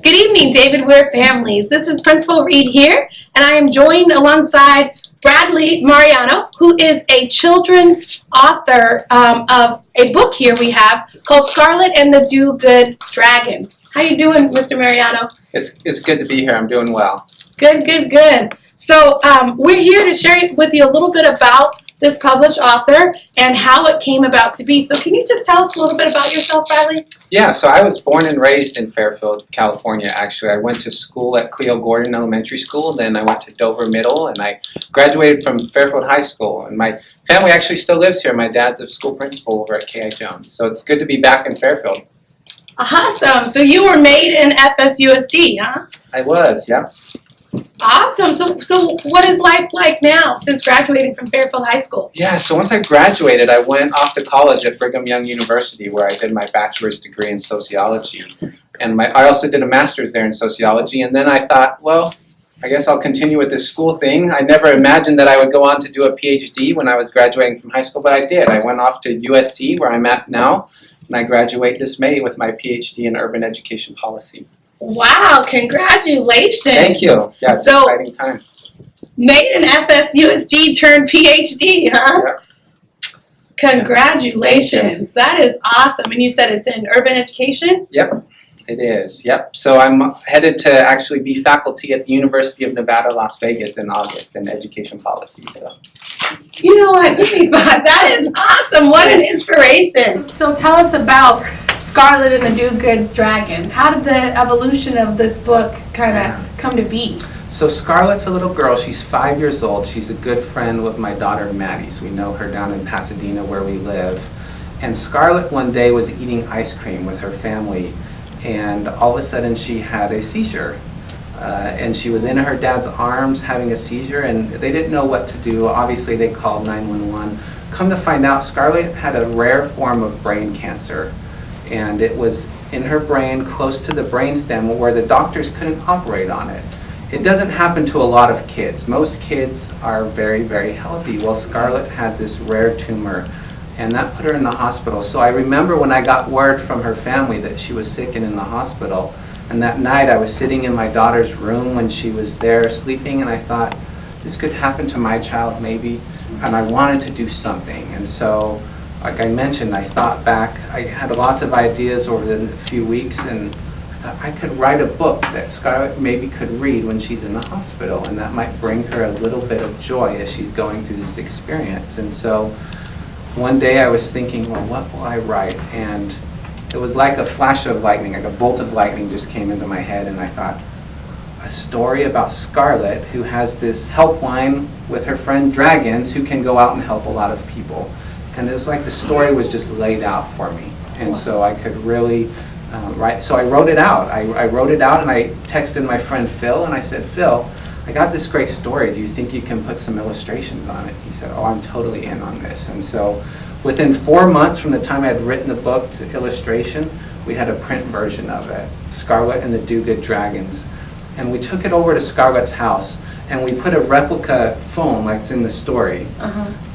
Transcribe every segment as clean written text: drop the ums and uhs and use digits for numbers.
Good evening, David Weir families. This is Principal Reed here, and I am joined alongside Bradley Mariano, who is a children's author of a book here we have called Scarlett and the Do-Good Dragons. How you doing, Mr. Mariano? It's good to be here. I'm doing well. Good, good, good. So we're here to share with you a little bit about this published author and how it came about to be. So can you just tell us a little bit about yourself, Bradley? Yeah, so I was born and raised in Fairfield, California, actually. I went to school at Cleo Gordon Elementary School, then I went to Dover Middle, and I graduated from Fairfield High School. And my family actually still lives here. My dad's a school principal over at K.I. Jones. So it's good to be back in Fairfield. Awesome. So you were made in FSUSD, huh? I was, yeah. Awesome. So what is life like now since graduating from Fairfield High School? Yeah, so once I graduated, I went off to college at Brigham Young University where I did my bachelor's degree in sociology. And I also did a master's there in sociology. And then I thought, well, I guess I'll continue with this school thing. I never imagined that I would go on to do a PhD when I was graduating from high school, but I did. I went off to USC, where I'm at now, and I graduate this May with my PhD in urban education policy. Wow, congratulations. Thank you. Yeah, it's an exciting time. Made in FSUSD turned PhD, huh? Yep. Congratulations. That is awesome. And you said it's in urban education? Yep, it is. Yep. So I'm headed to actually be faculty at the University of Nevada, Las Vegas in August in education policy. So. You know what? That is awesome. What an inspiration. So tell us about Scarlett and the Do-Good Dragons. How did the evolution of this book kind of come to be? So Scarlett's a little girl. She's 5 years old. She's a good friend with my daughter Maddie's. We know her down in Pasadena where we live. And Scarlett one day was eating ice cream with her family, and all of a sudden she had a seizure. And she was in her dad's arms having a seizure, and they didn't know what to do. Obviously they called 911. Come to find out, Scarlett had a rare form of brain cancer. And it was in her brain, close to the brainstem, where the doctors couldn't operate on it. It doesn't happen to a lot of kids. Most kids are very, very healthy. Well, Scarlett had this rare tumor, and that put her in the hospital. So I remember when I got word from her family that she was sick and in the hospital, and that night I was sitting in my daughter's room when she was there sleeping, and I thought, this could happen to my child maybe, and I wanted to do something. And so, like I mentioned, I thought back. I had lots of ideas over the few weeks, and I thought I could write a book that Scarlett maybe could read when she's in the hospital, and that might bring her a little bit of joy as she's going through this experience. And so one day I was thinking, well, what will I write? And it was like a flash of lightning, like a bolt of lightning just came into my head, and I thought, a story about Scarlett, who has this helpline with her friend Dragons, who can go out and help a lot of people. And it was like the story was just laid out for me. And so I could really write. So I wrote it out. I wrote it out, and I texted my friend Phil, and I said, Phil, I got this great story. Do you think you can put some illustrations on it? He said, oh, I'm totally in on this. And so within 4 months from the time I had written the book to illustration, we had a print version of it, Scarlett and the Do-Good Dragons. And we took it over to Scarlett's house, and we put a replica phone like it's in the story.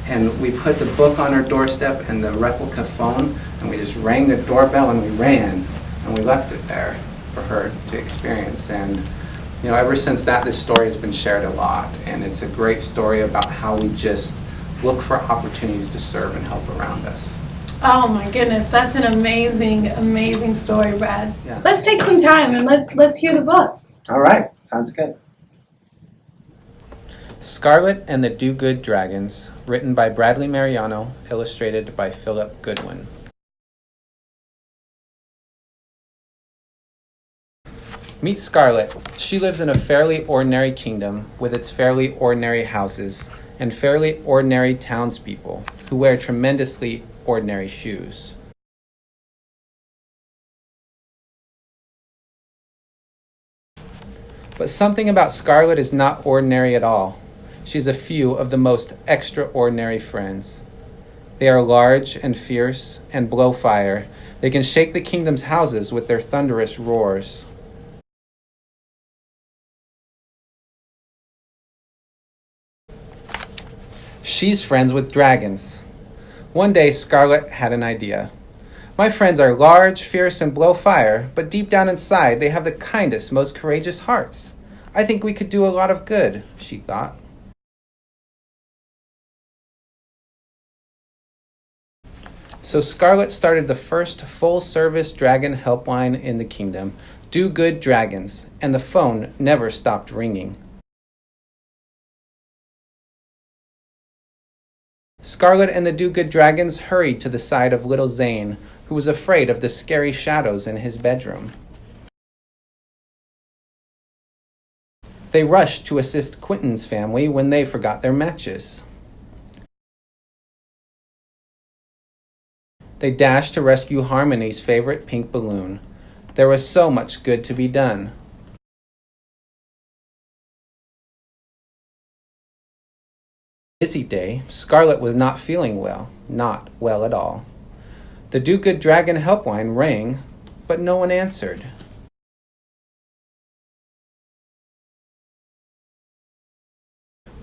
And we put the book on her doorstep and the replica phone, and we just rang the doorbell and we ran, and we left it there for her to experience. And you know, ever since that, this story has been shared a lot, and it's a great story about how we just look for opportunities to serve and help around us. Oh my goodness, that's an amazing, amazing story, Brad. Yeah. Let's take some time and let's hear the book. All right, sounds good. Scarlett and the Do-Good Dragons, written by Bradley Mariano, illustrated by Philip Goodwin. Meet Scarlett. She lives in a fairly ordinary kingdom with its fairly ordinary houses and fairly ordinary townspeople who wear tremendously ordinary shoes. But something about Scarlett is not ordinary at all. She's a few of the most extraordinary friends. They are large and fierce and blow fire. They can shake the kingdom's houses with their thunderous roars. She's friends with dragons. One day, Scarlett had an idea. My friends are large, fierce, and blow fire, but deep down inside they have the kindest, most courageous hearts. I think we could do a lot of good, she thought. So Scarlett started the first full-service dragon helpline in the kingdom, Do Good Dragons, and the phone never stopped ringing. Scarlett and the Do Good Dragons hurried to the side of little Zane, who was afraid of the scary shadows in his bedroom. They rushed to assist Quentin's family when they forgot their matches. They dashed to rescue Harmony's favorite pink balloon. There was so much good to be done. Busy day, Scarlett was not feeling well, not well at all. The Do Good Dragon helpline rang, but no one answered.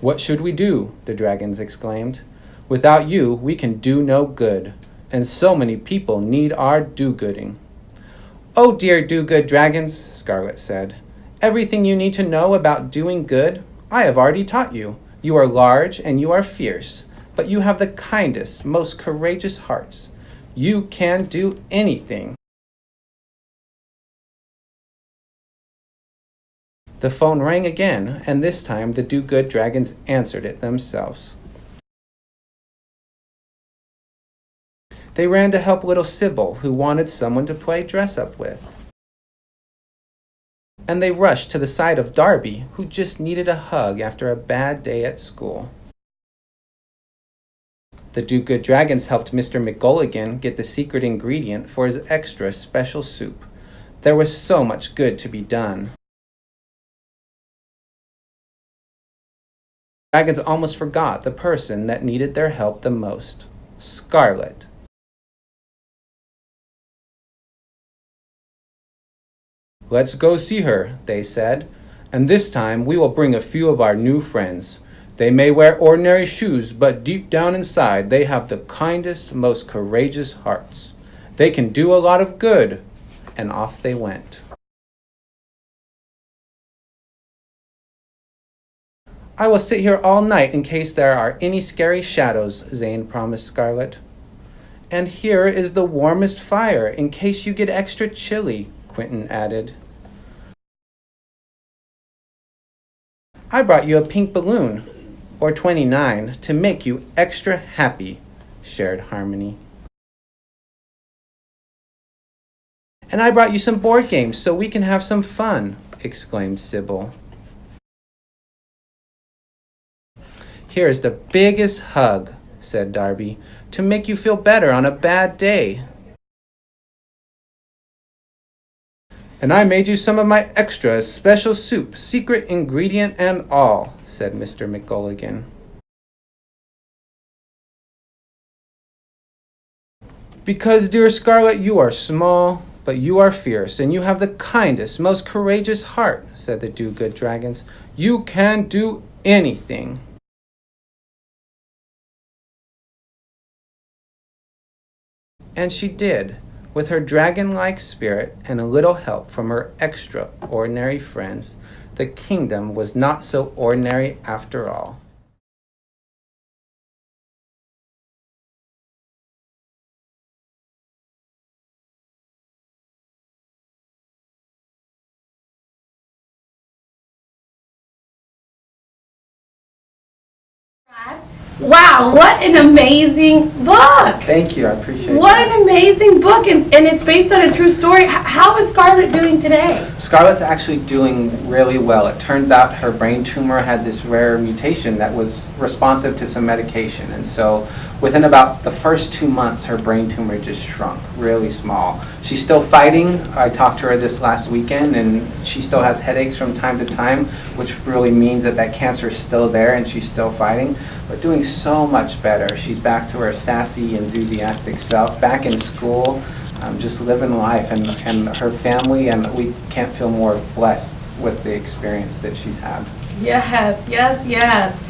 What should we do? The dragons exclaimed. Without you, we can do no good, and so many people need our do-gooding. Oh dear do-good dragons, Scarlett said. Everything you need to know about doing good, I have already taught you. You are large and you are fierce, but you have the kindest, most courageous hearts. You can do anything. The phone rang again, and this time the do-good dragons answered it themselves. They ran to help little Sybil, who wanted someone to play dress-up with. And they rushed to the side of Darby, who just needed a hug after a bad day at school. The Do Good Dragons helped Mr. McGulligan get the secret ingredient for his extra special soup. There was so much good to be done. Dragons almost forgot the person that needed their help the most, Scarlett. Let's go see her, they said, and this time we will bring a few of our new friends. They may wear ordinary shoes, but deep down inside they have the kindest, most courageous hearts. They can do a lot of good. And off they went. I will sit here all night in case there are any scary shadows, Zane promised Scarlett. And here is the warmest fire in case you get extra chilly, Quentin added. I brought you a pink balloon, or 29, to make you extra happy, shared Harmony. And I brought you some board games so we can have some fun, exclaimed Sybil. Here is the biggest hug, said Darby, to make you feel better on a bad day. And I made you some of my extra special soup, secret ingredient and all, said Mr. McGulligan. Because, dear Scarlett, you are small, but you are fierce, and you have the kindest, most courageous heart, said the Do Good Dragons. You can do anything. And she did, with her dragon-like spirit and a little help from her extraordinary friends. The kingdom was not so ordinary after all. Wow, what an amazing book! Thank you, I appreciate it. What an amazing book, and it's based on a true story. How is Scarlett doing today? Scarlett's actually doing really well. It turns out her brain tumor had this rare mutation that was responsive to some medication, and so within about the first 2 months, her brain tumor just shrunk, really small. She's still fighting. I talked to her this last weekend, and she still has headaches from time to time, which really means that that cancer is still there and she's still fighting, but doing so much better. She's back to her sassy, enthusiastic self, back in school, just living life, and her family, and we can't feel more blessed with the experience that she's had. Yes, yes, yes.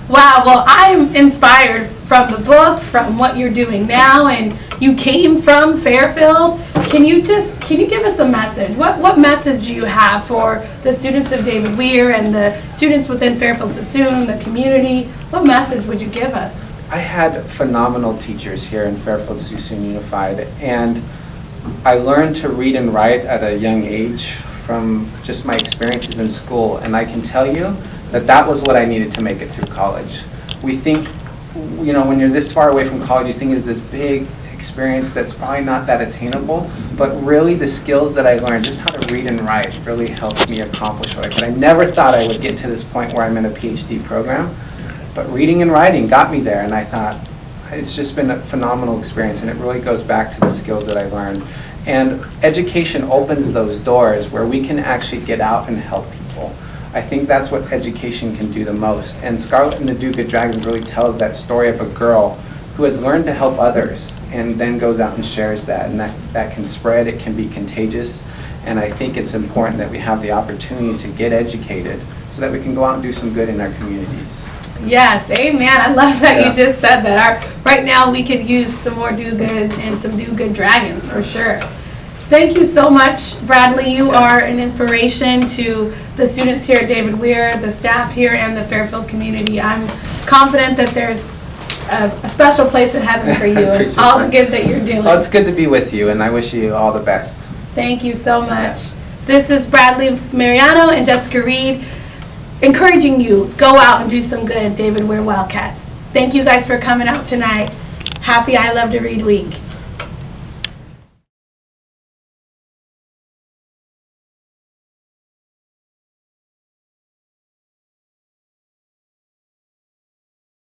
Wow, well, I'm inspired from the book, from what you're doing now, and you came from Fairfield. Can you give us a message? What message do you have for the students of David Weir and the students within Fairfield Sassoon, the community? What message would you give us? I had phenomenal teachers here in Fairfield Sassoon Unified, and I learned to read and write at a young age from just my experiences in school, and I can tell you that that was what I needed to make it through college. We think, you know, when you're this far away from college, you think it's this big experience that's probably not that attainable, but really the skills that I learned, just how to read and write, really helped me accomplish what I could. I never thought I would get to this point where I'm in a PhD program, but reading and writing got me there, and I thought, it's just been a phenomenal experience, and it really goes back to the skills that I learned. And education opens those doors where we can actually get out and help people. I think that's what education can do the most. And Scarlett and the Duke Dragons really tells that story of a girl who has learned to help others and then goes out and shares that. And that can spread, it can be contagious. And I think it's important that we have the opportunity to get educated so that we can go out and do some good in our communities. Yes, amen. I love that you just said that. Right now we could use some more do-good and some do-good dragons for sure. Thank you so much, Bradley. You are an inspiration to the students here at David Weir, the staff here, and the Fairfield community. I'm confident that there's a special place in heaven for you and all the good that you're doing. Well, it's good to be with you, and I wish you all the best. Thank you so much. This is Bradley Mariano and Jessica Reed encouraging you, go out and do some good, David Weir Wildcats. Thank you guys for coming out tonight. Happy I Love to Read Week.